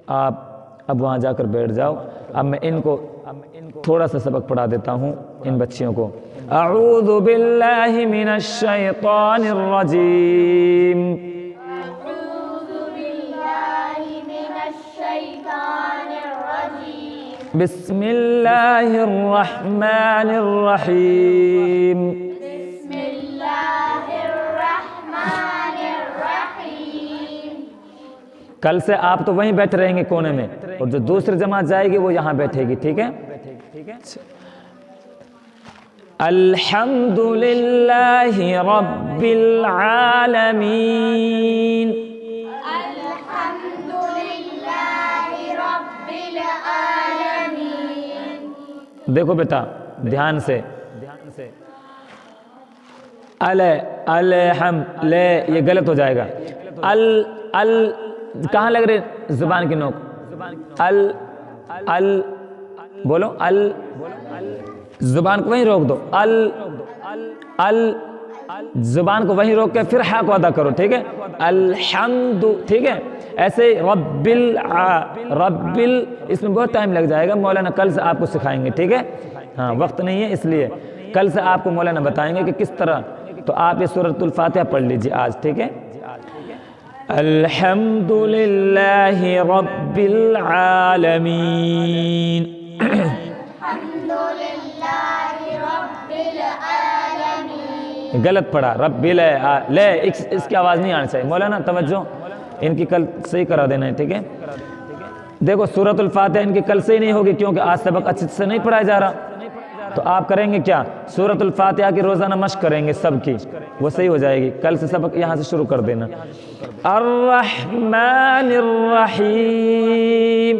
आप अब वहाँ जाकर बैठ जाओ। अब मैं इनको थोड़ा सा सबक पढ़ा देता हूँ इन बच्चियों को। अऊज़ु बिल्लाहि मिनश शैतानिर रजीम। बिस्मिल्लाहिर रहमानिर रहीम। कल से आप तो वहीं बैठे रहेंगे कोने में, और जो दूसरी जमात जाएगी वो यहाँ बैठेगी, ठीक है? अल्हम्दुलिल्लाहि रब्बिल आलमीन। अल्हम्दुलिल्लाहि रब्बिल आलमीन। देखो बेटा ध्यान से, अलहम ले ये गलत हो जाएगा। अल कहाँ लग रहे जुबान की नोक? अल बोलो, अल जुबान को वहीं रोक दो। अल जुबान को वहीं रोक के फिर हा को अदा करो, ठीक है? अल्हम्दु, ठीक है? ऐसे रब्बिल इसमें बहुत टाइम लग जाएगा, मौलाना कल से आपको सिखाएंगे, ठीक है? हाँ वक्त नहीं है इसलिए कल से आपको मौलाना बताएंगे कि किस तरह। तो आप ये सूरतुल फातिहा पढ़ लीजिए आज, ठीक है? अल्हम्दुलिल्लाहि रब्बिल आलमीन। अल्हम्दुलिल्लाहि रब्बिल आलमीन। गलत पढ़ा, रब्बिल ले, इसकी आवाज़ नहीं आनी चाहिए। मौलाना तवज्जो, इनकी कल सही करा देना है, ठीक है? देखो सूरतुल फातिहा इनकी कल से ही नहीं होगी क्योंकि आज सबक अच्छे से नहीं पढ़ाया जा रहा। तो आप करेंगे क्या? सूरतुल फातिहा की रोज़ाना मश्क करेंगे सबकी, वो सही हो जाएगी। कल से सबक यहाँ से शुरू कर देना। अर्रहमानिर रहीम।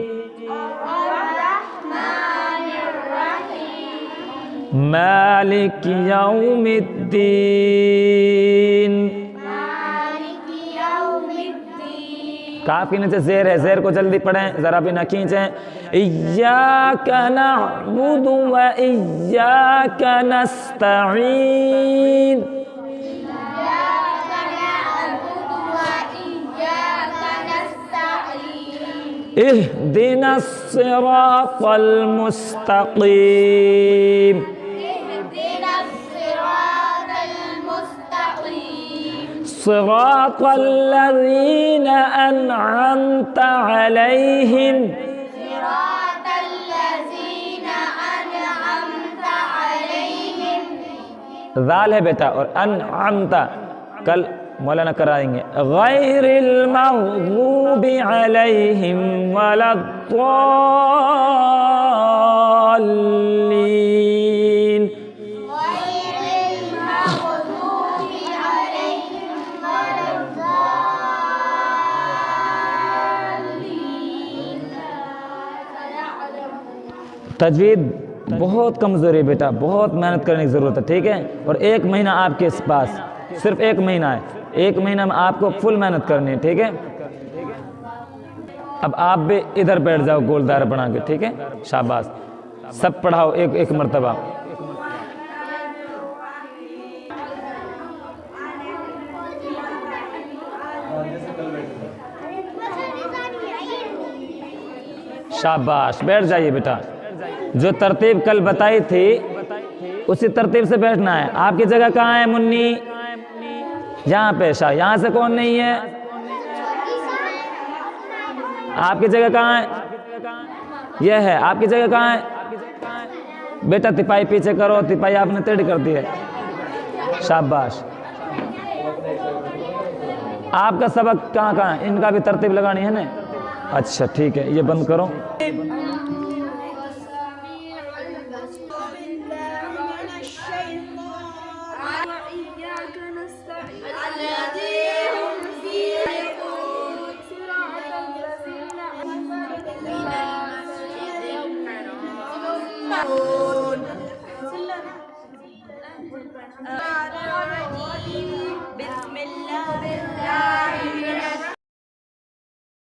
मालिक यौमिद्दीन। काफ के नीचे ज़ेर है, ज़ेर को जल्दी पढ़ें, ज़रा भी ना खींचें। इय्याका नअबुदु व इय्याका नस्तईन। इहदिनस सिरातल मुस्तकीम। सिरातल लज़ीना अनअमता अलैहिम। ज़ाल है बेटा, और अनअमता कल मौलाना कराएंगे। गैरिल मग़ज़ूबि अलैहिम वलद्दाल्लीन। तजवीद बहुत कमज़ोरी है बेटा, बहुत मेहनत करने की ज़रूरत है, ठीक है? और 1 महीना आपके पास, सिर्फ 1 महीना है। 1 महीना में आपको फुल मेहनत करनी है, ठीक है? अब आप भी इधर बैठ जाओ गोल दायरा बना के, ठीक है? शाबाश, सब पढ़ाओ एक एक मरतबा। शाबाश, बैठ जाइए बेटा। जो तरतीब कल बताई थी उसी तरतीब से बैठना है। आपकी जगह कहाँ है मुन्नी? यहाँ पे। शाह, यहाँ से कौन नहीं है? आपकी जगह कहाँ है? यह है। आपकी जगह कहाँ है? बेटा तिपाही पीछे करो, तिपाही आपने टेढ़ी कर दी है। शाबाश। आपका सबक कहाँ कहाँ है? इनका भी तरतीब लगानी है ना? अच्छा ठीक है, ये बंद करो।